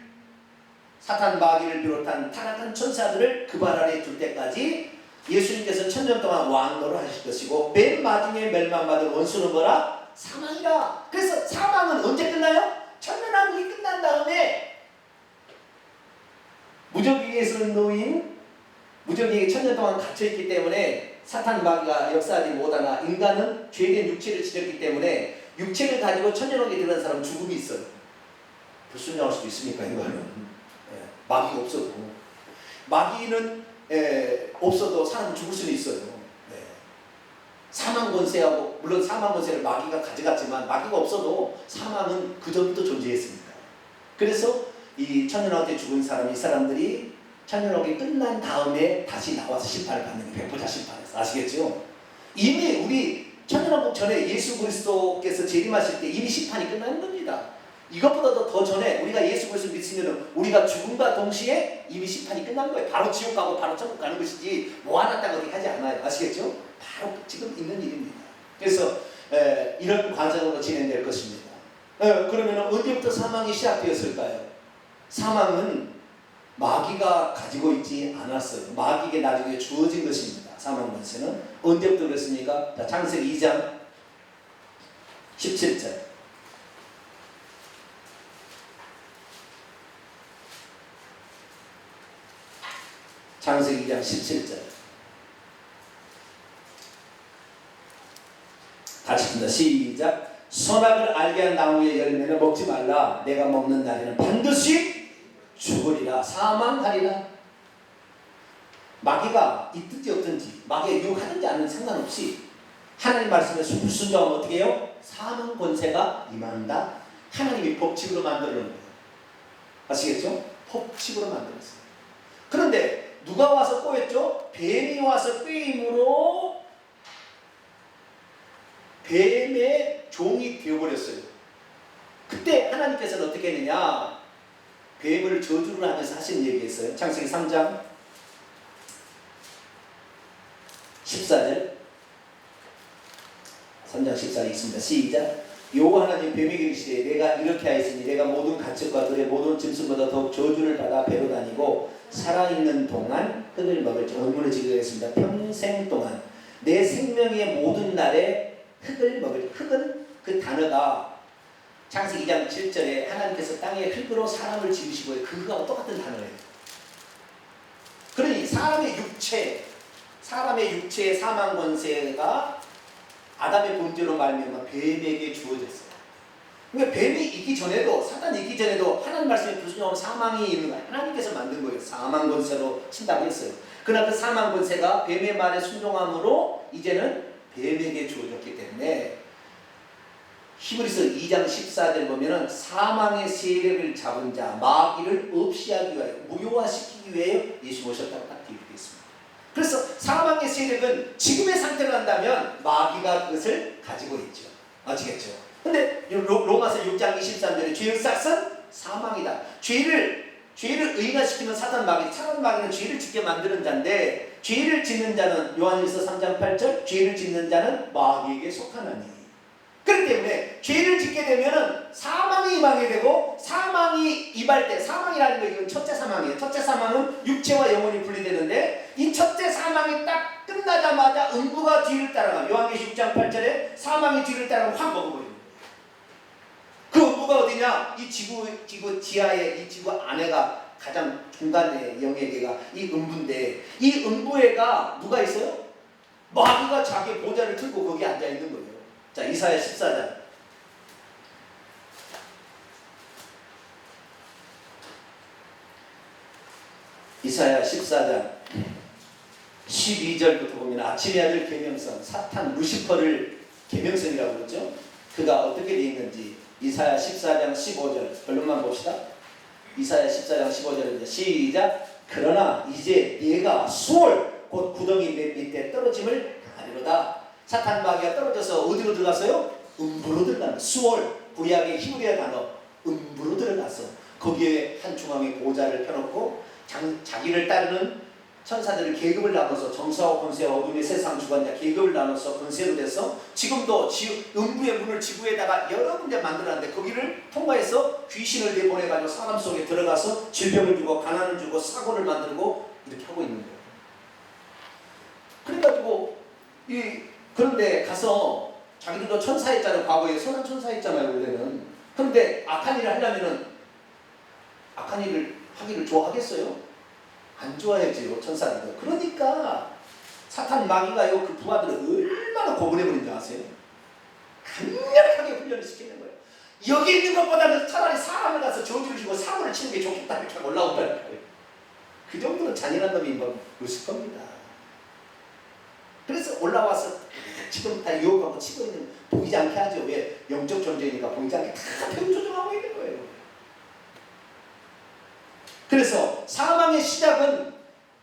사탄 마귀를 비롯한 타락한 천사들을 그 발 아래 둘 때까지 예수님께서 천년 동안 왕노를 하실 것이고 맨 마지막에 멸망받은 원수는 뭐라? 사망이라. 그래서 사망은 언제 끝나요? 천년왕국이 끝난 다음에 무적위에서 놓인 무적위에 천년 동안 갇혀있기 때문에 사탄 마귀가 역사하지 못하나 인간은 죄된 육체를 지녔기 때문에 육체를 가지고 천년왕국에 들어간 사람은 죽음이 있어요. 불순종할 수도 있습니까? 이거는 마귀가 없어도 마귀는 없어도 사람은 죽을 수는 있어요. 사망 권세하고 물론 사망 권세를 마귀가 가져갔지만 마귀가 없어도 사망은 그 전부터 존재했습니다. 그래서 이 천년왕국 때 죽은 사람이 이 사람들이 천년왕국이 끝난 다음에 다시 나와서 심판을 받는 게 백보자 심판에서 아시겠죠? 이미 우리 천년왕국 전에 예수 그리스도께서 재림하실 때 이미 심판이 끝나는 겁니다. 이것보다도 더 전에 우리가 예수 그리스도를 믿으면 우리가 죽음과 동시에 이미 심판이 끝난 거예요. 바로 지옥 가고 바로 천국 가는 것이지 모아놨다가 어디 하지 않아요. 아시겠죠? 바로 지금 있는 일입니다. 그래서 이런 과정으로 진행될 것입니다. 그러면 언제부터 사망이 시작되었을까요? 사망은 마귀가 가지고 있지 않았어요. 마귀에게 나중에 주어진 것입니다. 사망 권세는 언제부터 그랬습니까? 자, 창세기 2장 17절. 창세기 2장 17절. 같이 봅니다. 시작. 선악을 알게 한 나무의 열매는 먹지 말라. 내가 먹는 날에는 반드시 죽으리라. 사망하리라. 마귀가 있든지 없든지 마귀가 유혹하든지 않는 상관없이 하나님 말씀에 순종하면 어떻게 해요? 사망 권세가 임한다. 하나님이 법칙으로 만들어 놓은 거예요. 아시겠죠? 법칙으로 만들었어요. 그런데 누가 와서 꼬였죠? 뱀이 와서 꾀임으로 뱀의 종이 되어버렸어요. 그때 하나님께서는 어떻게 했느냐? 뱀을 저주를 하면서 하신 얘기했어요. 창세기 3장 14절. 3장 14절 있습니다. 시작. 여호와 하나님 뱀에게 이르시되 내가 이렇게 하였으니 내가 모든 가축과 들의 모든 짐승보다 더욱 저주를 받아 배로 다니고 살아있는 동안 흙을 먹을지. 원문을 지으겠습니다. 평생 동안 내 생명의 모든 날에 흙을 먹을지. 흙은 그 단어가 창세기 2장 7절에 하나님께서 땅에 흙으로 사람을 지으시고 그거하고 똑같은 단어예요. 그러니 사람의 육체의 사망 권세가 아담의 본죄로 말미암아 뱀에게 주어졌어요. 그러니까 뱀이 있기 전에도, 사단이 있기 전에도 하나님 말씀에 불순종하면 사망이 있는 거예요. 하나님께서 만든 거예요. 사망 권세로 친다고 했어요. 그러나 그 사망 권세가 뱀의 말에 순종함으로 이제는 뱀에게 주어졌기 때문에 히브리서 2장 14절 보면은 사망의 세력을 잡은 자 마귀를 없이 하기 위하여 무효화시키기 위하여 예수 오셨다고 딱 기록되어 있습니다. 그래서 사망의 세력은 지금의 상태로 한다면 마귀가 그것을 가지고 있죠. 아시겠죠? 근데 로마서 6장 23절에 죄의 삭은 사망이다. 죄를 의인화시키는 사단 마귀는 죄를 짓게 만드는 자인데 죄를 짓는 자는 요한일서 3장 8절 죄를 짓는 자는 마귀에게 속하나니. 그렇기 때문에 죄를 짓게 되면은 사망이 임하게 되고 사망이 임할 때 사망이라는 거 이건 첫째 사망이에요. 첫째 사망은 육체와 영혼이 분리되는데 이 첫째 사망이 딱 끝나자마자 음부가 뒤를 따라가. 요한계시록 6장 8절에 사망이 뒤를 따라가 확 먹어버립니다. 그 음부가 어디냐? 이 지구 지하에 이 지구 안에가 가장 중간에 영역에가 이 음부인데 이 음부에가 누가 있어요? 마귀가 자기 보좌를 들고 거기 앉아 있는 거예요. 자, 이사야 14장. 이사야 14장 12절부터 보면 아침의 아들 계명성, 사탄 루시퍼를 계명성이라고 그러죠. 그가 어떻게 되어 있는지 이사야 14장 15절 결론만 봅시다. 이사야 14장 15절입니다. 시작. 그러나 이제 네가 수월 곧 구덩이 밑에 떨어짐을 당하리로다. 사탄 마귀가 떨어져서 어디로 들어갔어요? 음부로 들어갔어요. 수월, 구약의 히브리어 단어 음부로 들어갔어. 거기에 한 중앙에 보좌를 펴놓고 자기를 따르는 천사들을 계급을 나눠서 정사와 권세와 어둠의 세상 주관자 계급을 나눠서 권세로 돼서 지금도 음부의 문을 지구에다가 여러 군데 만들었는데 거기를 통과해서 귀신을 내보내가지고 사람 속에 들어가서 질병을 주고 가난을 주고 사고를 만들고 이렇게 하고 있는 거예요. 그래가지고 그런데 가서 자기들도 천사했잖아요. 과거에 선한 천사했잖아요. 원래는. 그런데 악한 일을 하려면은 악한 일을 하기를 좋아하겠어요? 안 좋아해지요. 천사들도. 그러니까 사탄 마귀가요 그 부하들을 얼마나 고분해버린 줄 아세요? 강력하게 훈련을 시키는 거예요. 여기 있는 것보다는 차라리 사람을 가서 저주를 주고 사고를 치는 게 좋겠다 이렇게 올라온다니까요. 그 정도로 잔인한 놈이 있을 겁니다. 그래서 올라와서 지금 다 유혹하고 치고 있는 보이지 않게 하죠. 왜? 영적 존재니까 보이지 않게 다 배우 조종하고 있는 거예요. 그래서 사망의 시작은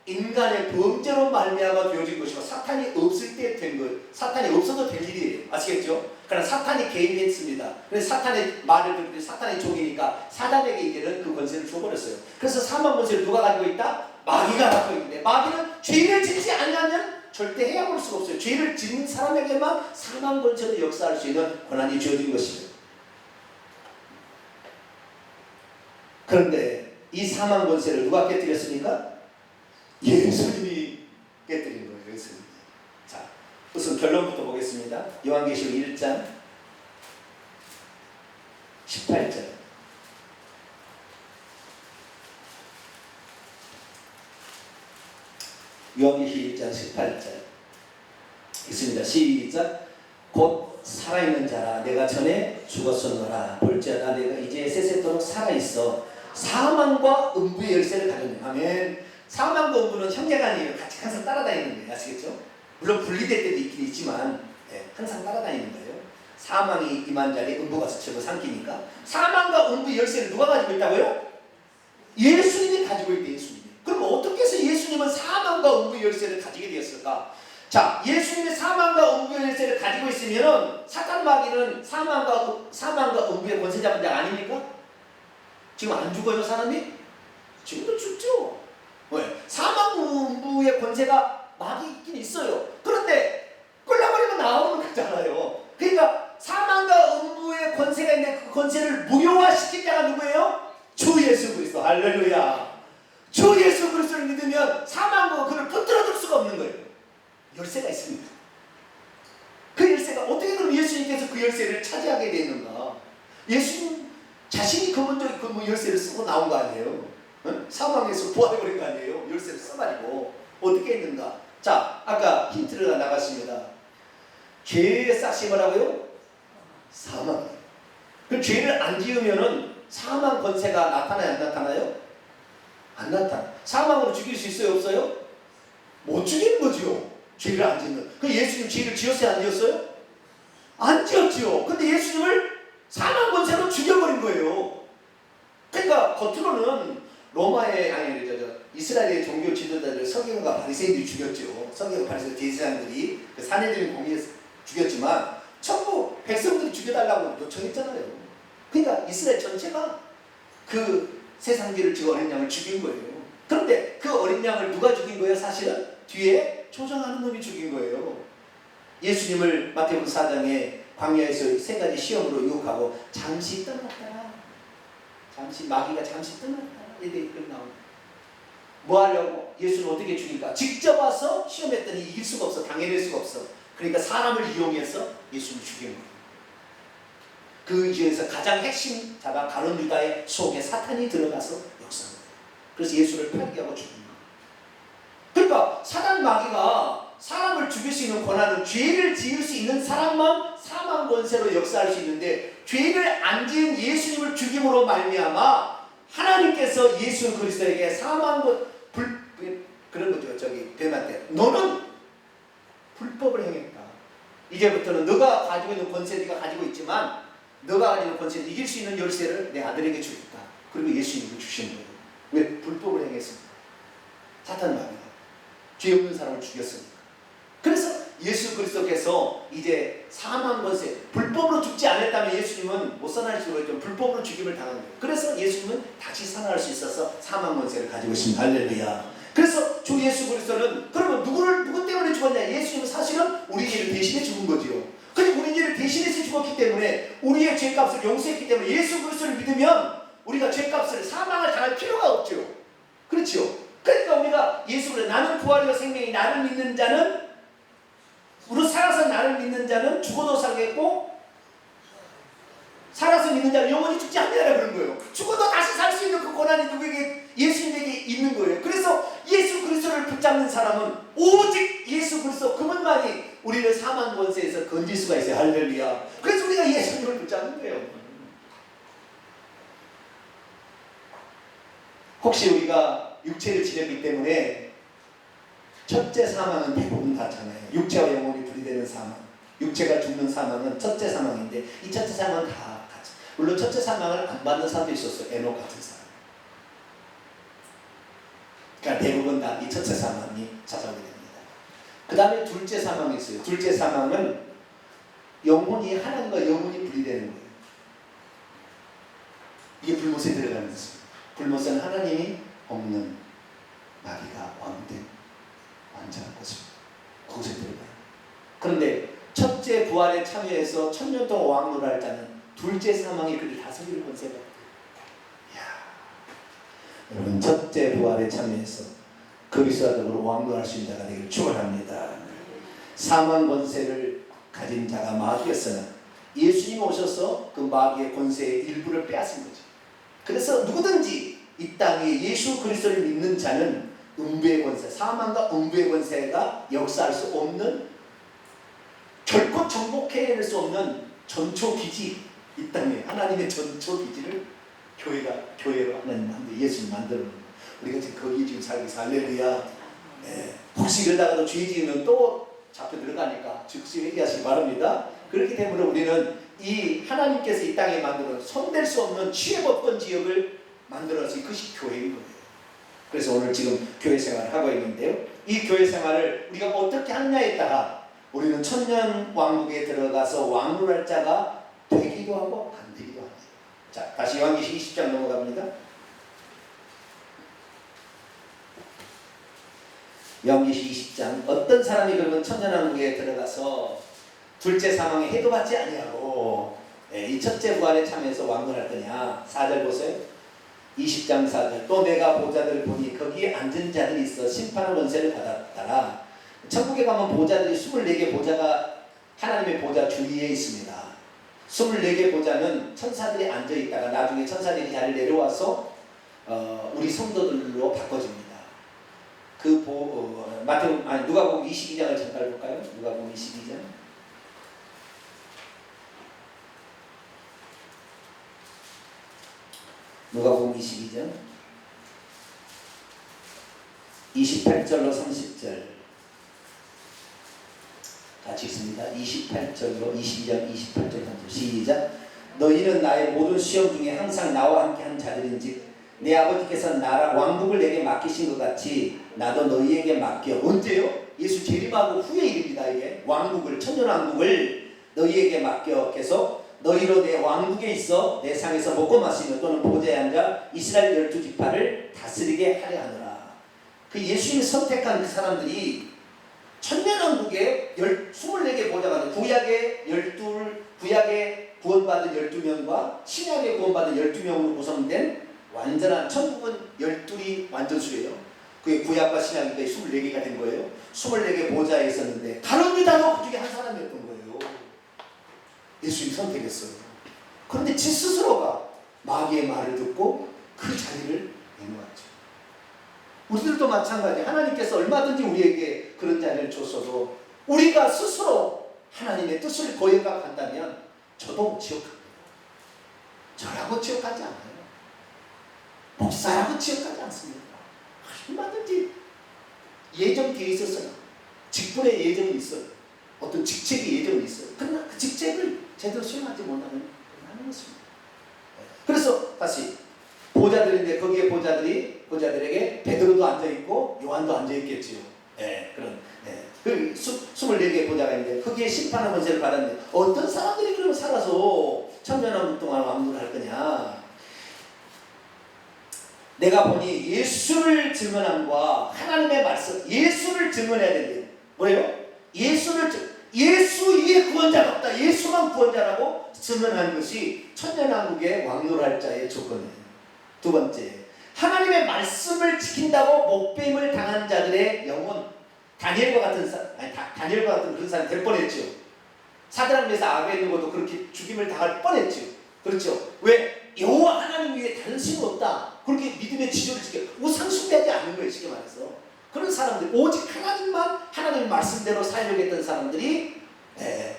인간의 범죄로 말미암아 되어진 것이고 사탄이 없을 때 된 것, 사탄이 없어도 될 일이에요. 아시겠죠? 그러나 사탄이 개입했습니다. 그래서 사탄의 말을 듣는데 사탄의 종이니까 사단에게 이제는 그 권세를 줘버렸어요. 그래서 사망 권세를 누가 가지고 있다? 마귀가 갖고 있는데 마귀는 죄를 짓지 않으면 절대 해야볼 수가 없어요. 죄를 짓는 사람에게만 사망 권세로 역사할 수 있는 권한이 주어진 것이죠. 그런데 이 사망 권세를 누가 깨뜨렸습니까? 예수님이 깨뜨린 거예요. 예수님. 자, 우선 결론부터 보겠습니다. 요한계시록 1장 18절. 요한계시록 1장 18절 있습니다. 시작. 곧 살아있는 자라 내가 전에 죽었었노라 볼지어다 내가 이제 세세토록 살아있어 사망과 음부의 열쇠를 가졌네. 아멘. 사망과 음부는 형제가 아니에요. 같이 항상 따라다니는 거예요. 아시겠죠? 물론 분리될 때도 있긴 있지만 항상 따라다니는 거예요. 사망이 임한 자리에 음부가 스치고 삼키니까 사망과 음부의 열쇠를 누가 가지고 있다고요? 예수님이 가지고 있대. 예수님이. 그럼 어떻게 해서 예수님은 사망과 음부의 열쇠를 가지게 되었을까? 자, 예수님이 사망과 음부의 열쇠를 가지고 있으면은 사탄 마귀는 사망과 음부의 권세 잡은 자 아닙니까? 지금 안 죽어요, 사람이? 지금도 죽죠. 왜? 사망 음부의 권세가 마귀 있긴 있어요. 그런데 끌려버리면 나오는 거잖아요. 그러니까 사망과 음부의 권세가 있는데 그 권세를 무효화시킨 자가 누구예요? 주 예수 그리스도. 할렐루야. 주 예수 그리스도를 믿으면 사망과 그를 붙들어둘 수가 없는 거예요. 열쇠가 있습니다. 그 열쇠가 어떻게 그럼 예수님께서 그 열쇠를 차지하게 되는가? 예수님 자신이 근본적인 그 열쇠를 쓰고 나온 거 아니에요? 응? 사망에서 부활해버린 거 아니에요? 열쇠를 써가지고 어떻게 했는가? 자, 아까 힌트가 나갔습니다. 죄의 싹이 뭐라고요? 사망. 그 죄를 안 지으면은 사망 권세가 나타나요? 안 나타나요? 안 나타나. 사망으로 죽일 수 있어요? 없어요? 못 죽이는 거죠. 죄를 안 짓는. 그 예수님 죄를 지었어요? 안 지었어요? 안 지었죠. 근데 예수님을 사망 권세로 죽여버린 거예요. 그러니까 겉으로는 로마의 이스라엘의 종교 지도자들 서기관과 바리새인들이 죽였죠. 서기관과 바리새인 대제사장들이 그 사내들인 공의에서 죽였지만 전부 백성들이 죽여달라고 요청했잖아요. 그러니까 이스라엘 전체가 그 세상지를 지고 어린 양을 죽인 거예요. 그런데 그 어린 양을 누가 죽인 거예요? 사실은 뒤에 조정하는 놈이 죽인 거예요. 예수님을 마태복음 4장에 광야에서 세 가지 시험으로 유혹하고 잠시 떠났다. 마귀가 잠시 떠났다. 이렇게 나옵니다. 뭐 하려고? 예수는 어떻게 죽일까? 직접 와서 시험했더니 이길 수가 없어. 당해낼 수가 없어. 그러니까 사람을 이용해서 예수를 죽인 거예요. 그 중에서 가장 핵심 자가 가룟 유다의 속에 사탄이 들어가서 역사합니다. 그래서 예수를 팔게하고 죽인 거예요. 그러니까 사단 마귀가 사람을 죽일 수 있는 권한은 죄를 지을 수 있는 사람만 사망 권세로 역사할 수 있는데 죄를 안 지은 예수님을 죽임으로 말미암아 하나님께서 예수 그리스도에게 사망 그런 거죠. 뱀한테 너는 불법을 행했다. 이제부터는 너가 가지고 있는 권세 네가 가지고 있지만 너가 가지고 있는 권세를 이길 수 있는 열쇠를 내 아들에게 주겠다. 그리고 예수님을 주신 거예요. 왜? 불법을 행했습니다. 사탄 마귀가 죄 없는 사람을 죽였으니까. 그래서 예수 그리스도께서 이제 사망 권세, 불법으로 죽지 않았다면 예수님은 못 살아날 수가 있죠. 불법으로 죽임을 당한 거예요. 그래서 예수님은 다시 살아날 수 있어서 사망 권세를 가지고 있습니다. 할렐루야. 그래서 주 예수 그리스도는 그러면 누구 때문에 죽었냐? 예수님은 사실은 우리 죄를 대신해 죽은 거죠. 그리고 우리 죄를 대신해서 죽었기 때문에 우리의 죄값을 용서했기 때문에 예수 그리스도를 믿으면 우리가 죄값을 사망을 당할 필요가 없죠. 그렇죠? 그러니까 우리가 예수를 나는 부활이요 생명이 나를 믿는 자는 우리 살아서 나를 믿는 자는 죽어도 살겠고 살아서 믿는 자는 영원히 죽지 않느라 그런 거예요. 죽어도 다시 살 수 있는 그 권한이 누구에게? 예수님에게 있는 거예요. 그래서 예수 그리스도를 붙잡는 사람은 오직 예수 그리스도 그분만이 우리를 사망 권세에서 건질 수가 있어요. 할렐루야. 그래서 우리가 예수님을 붙잡는 거예요. 혹시 우리가 육체를 지녔기 때문에 첫째 사망은 대부분 다 장애예요. 육체와 영혼이 분리되는 사망, 육체가 죽는 사망은 첫째 사망인데 이 첫째 사망은 다 같이. 물론 첫째 사망을 안 받는 사람도 있었어요. 에녹 같은 사람. 그러니까 그러니까 대부분 다 이 첫째 사망이 찾아오게 됩니다. 그 다음에 둘째 사망이 있어요. 둘째 사망은 영혼이 하나님과 영혼이 분리되는 거예요. 이게 불못에 들어가는 것입니다. 불못은 하나님이 없는 마귀가 왕된 완전한 것입니다. 거기서 들어가요. 그런데 첫째 부활에 참여해서 1000년 동안 왕노를 자는 둘째 사망이 그를 다스릴 권세가 있어요. 여러분, 첫째 부활에 참여해서 그리스도로 왕노할 수 있는 자가 되기를 축원합니다. 사망 권세를 가진 자가 마귀였으나 예수님이 오셔서 그 마귀의 권세의 일부를 빼앗은 거죠. 그래서 누구든지 이 땅에 예수 그리스도를 믿는 자는 음부의 권세, 사망과 음부의 권세가 역사할 수 없는, 결코 정복해낼 수 없는 전초기지, 이 땅에 하나님의 전초기지를 교회로 하나님 예수님 만들어 놓은, 우리가 지금 거기 지금 살기 위해서 할렐루야. 혹시 이러다가도 죄 지으면 또 잡혀 들어가니까 즉시 회개하시기 바랍니다. 그렇기 때문에 우리는 이 하나님께서 이 땅에 만들어 손댈 수 없는 취해법권 지역을 만들어서 그것이 교회인 거예요. 그래서 오늘 지금 교회 생활을 하고 있는데요, 이 교회 생활을 우리가 어떻게 하느냐에 따라 우리는 천년 왕국에 들어가서 왕노할 자가 되기도 하고 안 되기도 합니다. 자, 다시 요한계시록 20장 넘어갑니다. 요한계시록 20장. 어떤 사람이 그러면 천년왕국에 들어가서 둘째 사망에 해도받지 아니하고 이 첫째 부활에 참여해서 왕노할 거냐. 4절 보세요. 20장 4절. 또 내가 보좌들을 보니 거기에 앉은 자들이 있어 심판의 권세를 받았더라. 천국에 가면 보좌들이 24개 보좌가 하나님의 보좌 주위에 있습니다. 24개 보좌는 천사들이 앉아있다가 나중에 천사들이 자리를 내려와서 우리 성도들로 바꿔집니다. 누가복음 22장을 잠깐 볼까요? 누가복음 22장. 누가복음 22장 28절로 30절 같이 읽습니다. 28절로 22장 28절 30절 시작. 너희는 나의 모든 시험 중에 항상 나와 함께 한 자들인즉 내 아버지께서 나라 왕국을 내게 맡기신 것 같이 나도 너희에게 맡겨. 언제요? 예수 재림하고 후의 일입니다. 이게 왕국을, 천년왕국을 너희에게 맡겨. 계속 너희로 내 왕국에 있어 내 상에서 먹고 마시며 또는 보좌에 앉아 이스라엘 12지파를 다스리게 하려 하노라. 그 예수님이 선택한 그 사람들이 천년왕국에 24개 보좌가 구약에 구원받은 12명과 신약에 구원받은 12명으로 구성된 완전한, 천국은 12이 완전수예요. 그게 구약과 신약인데 24개가 된 거예요. 24개 보좌에 있었는데 가룟 유다도 그 중에 한 사람이었던 거예요. 예수님이 선택했어요. 그런데 지 스스로가 마귀의 말을 듣고 그 자리를 내놓았죠. 우리들도 마찬가지. 하나님께서 얼마든지 우리에게 그런 자리를 줬어도 우리가 스스로 하나님의 뜻을 거역한다면 저도 지옥합니다. 저라고 지옥하지 않아요. 목사라고 지옥하지 않습니다. 얼마든지 예정되어 있었어요. 직분의 예정이 있어요. 어떤 직책의 예정이 있어요. 그러나 그 직책을 제대로 수행하지 못하는 것입니다. 그래서 다시 보좌들인데 거기에 보좌들에게 베드로도 앉아있고 요한도 앉아있겠지요. 그런 그 24개의 보좌가 있는데 거기에 심판의 권세를 받았는데 어떤 사람들이 그러면 살아서 천년왕국 동안 왕노를 할 거냐. 내가 보니 예수를 증언함과 하나님의 말씀, 예수를 증언해야 된대요. 뭐예요? 예수 위에 구원자가 없다. 예수만 구원자라고 증언하는 것이 천년왕국의 왕노할 자의 조건이에요. 두 번째, 하나님의 말씀을 지킨다고 목배임을 당한 자들의 영혼. 다니엘과 같은 그런 사람이 될 뻔했죠. 사드락 메삭 아베느고도 그렇게 죽임을 당할 뻔했죠. 그렇죠? 왜? 여호와 하나님 위에 다른 신은 없다. 그렇게 믿음의 지조를 지켜 우상 숭배하지 않는 거예요. 쉽게 말해서 그런 사람들, 오직 하나님만 하나님의 말씀대로 살려고 했던 사람들이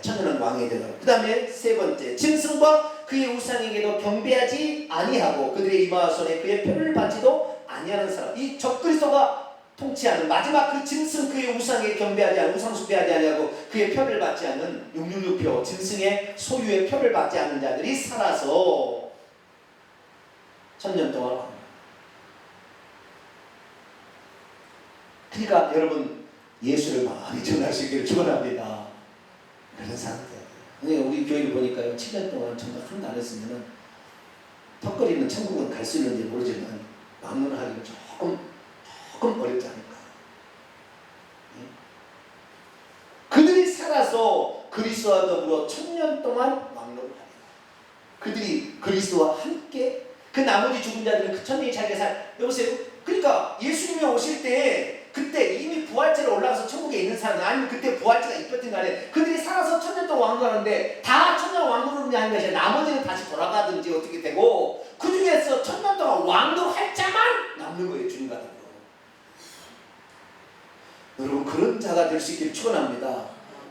천년왕국 왕이 되더라고요. 그 다음에 세 번째, 짐승과 그의 우상에게도 경배하지 아니하고 그들의 이마와 손에 그의 표를 받지도 아니하는 사람. 이 적그리스도가 통치하는 마지막 그 짐승, 그의 우상에 경배하지 않고 우상 숭배하지 아니하고 그의 표를 받지 않는 666표 짐승의 소유의 표를 받지 않는 자들이 살아서 천년 동안 그러니까 여러분 예수를 많이 전할 수 있기를 축원합니다. 그런 사람들. 근데 우리 교회를 보니까요, 7년 동안 정말 한 달 했으면은 턱걸이는 천국은 갈 수 있는지 모르지만 막론하기는 조금 어렵지 않을까. 그들이 살아서 그리스도와 더불어 1000년 동안 막론을 하리라. 그들이 그리스도와 함께 그 나머지 죽은 자들은 그 천년이 자기가 여보세요. 그러니까 예수님이 오실 때 그때 이미 부활체로 올라가서 천국에 있는 사람은 아니면 그때 부활체가 입혔든 간에 그들이 살아서 1000년 동안 왕국하는데 다 1000년 왕국을 하는 것이 아니라 나머지는 다시 돌아가든지 어떻게 되고 그 중에서 1000년 동안 왕국할 자만 남는 거예요. 주님과 더불어. 여러분 그런 자가 될 수 있기를 축원합니다.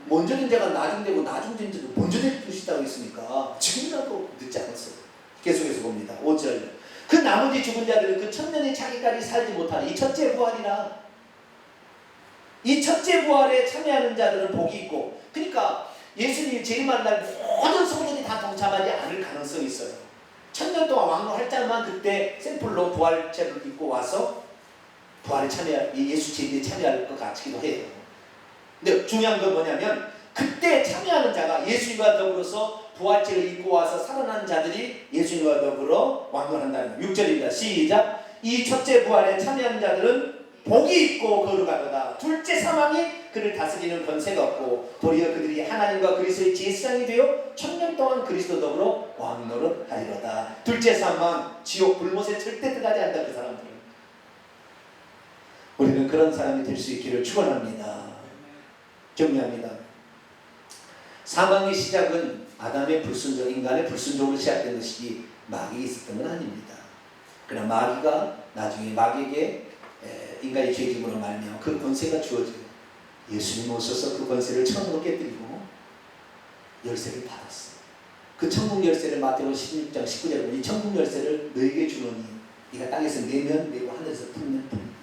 먼저 된 자가 나중 되고 나중 된 자도 먼저 될 수 있다고 했으니까 지금이라도 늦지 않았어요. 계속해서 봅니다. 5절 그 나머지 죽은 자들은 그 1000년이 자기까지 살지 못하는 이 첫째 부활이라. 이 첫째 부활에 참여하는 자들은 복이 있고, 그러니까 예수님이 재림하는 날 모든 성도들이 다 동참하지 않을 가능성이 있어요. 1000년 동안 왕노할 자만 그때 샘플로 부활체를 입고 와서 부활에 참여할, 예수 재림에 참여할 것 같기도 해요. 근데 중요한 건 뭐냐면 그때 참여하는 자가 예수님과 더불어서 부활체를 입고 와서 살아난 자들이 예수님과 더불어 왕노한다는 6절입니다. 시작. 이 첫째 부활에 참여하는 자들은 복이 있고 거룩하도다. 둘째 사망이 그를 다스리는 권세가 없고 도리어 그들이 하나님과 그리스도의 제사장이 되어 1000년 동안 그리스도 더불어 왕노를 하리로다. 둘째 사망, 지옥 불못에 절대 들어가지 않는다. 그 사람들은. 우리는 그런 사람이 될 수 있기를 축원합니다. 격려합니다. 사망의 시작은 아담의 불순종, 인간의 불순종으로 시작된 것이지 마귀가 있었던 건 아닙니다. 그러나 마귀가 나중에 마귀에게 인간의 죄짐으로 말미암아 그 권세가 주어져요. 예수님 오셔서 그 권세를 처음으로 깨뜨리고 열쇠를 받았어요. 그 천국 열쇠를 마태복음 16장 19절에 보니 천국 열쇠를 너에게 주노니 네가 땅에서 내면 내고 하늘에서 풀면 풀립니다.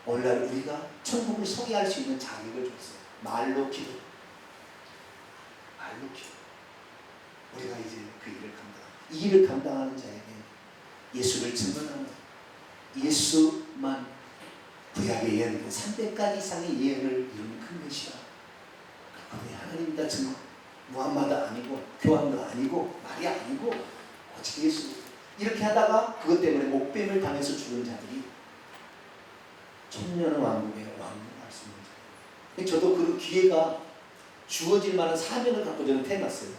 오늘날 우리가 천국을 소개할 수 있는 자격을 줬어요. 말로 기도. 말로 기도. 우리가 이제 그 일을 감당합니다. 이 일을 감당하는 자에게 예수를 증언하는 예수만 구약의 예언 300가지 이상의 예언을 이루는 큰 메시아. 그분이 하나님이다 증거. 무함마드 아니고 교환도 아니고 말이 아니고 오직 예수. 이렇게 하다가 그것 때문에 목뱀을 당해서 죽은 자들이 1000년 왕국의 왕국을 할 수 있는 자예요. 저도 그 기회가 주어질 만한 사명을 갖고 저는 태어났어요.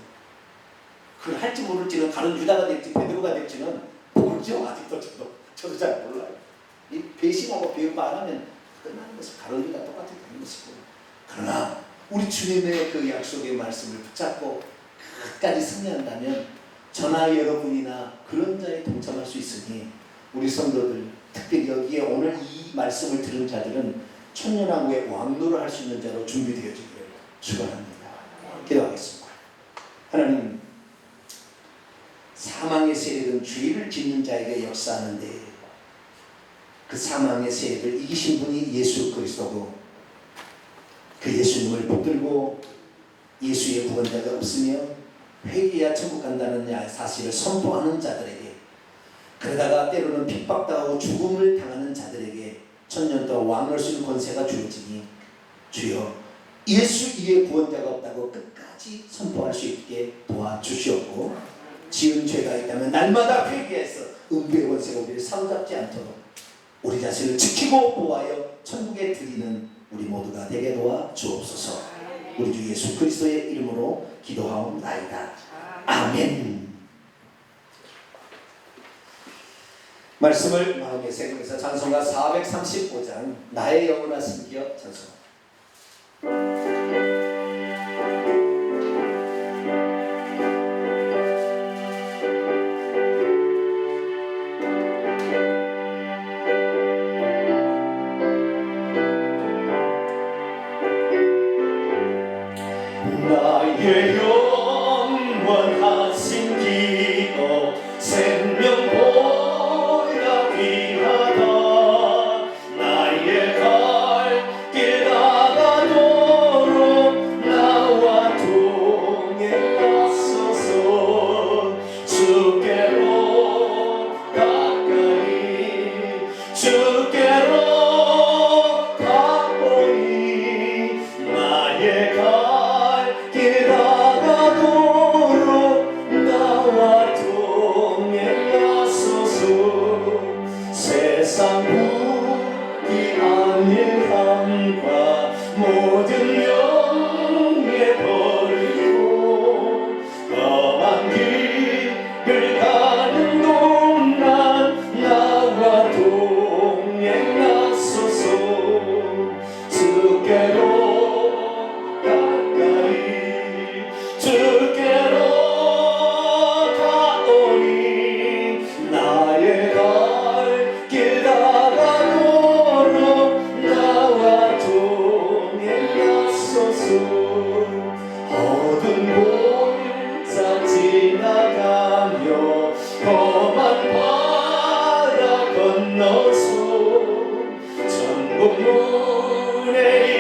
그걸 할지 모를지는 다른 유다가 될지 베드로가 될지는 모르죠. 아직도 저도 잘 몰라요. 이 배신하고 배우고 안 하면 끝나는 것이 가론 유다 똑같이 되는 것이고, 그러나 우리 주님의 그 약속의 말씀을 붙잡고 끝까지 승리한다면 저나 여러분이나 그런 자에 동참할 수 있으니 우리 성도들 특별히 여기에 오늘 이 말씀을 들은 자들은 천년왕국의 왕노를 할 수 있는 자로 준비되어지기를 축원합니다. 기도하겠습니다. 하나님, 사망의 세력은 죄를 짓는 자에게 역사하는데 그 사망의 세력을 이기신 분이 예수 그리스도고 그 예수님을 붙들고 예수의 구원자가 없으며 회개해야 천국 간다는 사실을 선포하는 자들에게, 그러다가 때로는 핍박당하고 죽음을 당하는 자들에게 천년 동안 왕을 수 있는 권세가 주어지니 주여 예수 이외에 구원자가 없다고 끝까지 선포할 수 있게 도와주시옵고, 지은 죄가 있다면 날마다 회개해서 음부의 권세가 우리를 사로잡지 않도록 우리 자신을 지키고 보호하여 천국에 드리는 우리 모두가 되게 도와 주옵소서. 우리 주 예수 그리스도의 이름으로 기도하옵나이다. 아멘. 말씀을 마음에 새기면서 찬송가 435장 나의 영혼아 숨겨 찬송. 나의 영원하신 기도 생명보다 귀하다. 나의 갈 길 나가도록 나와 동행하소서. 주께로 가까이 주께로 가까이 문에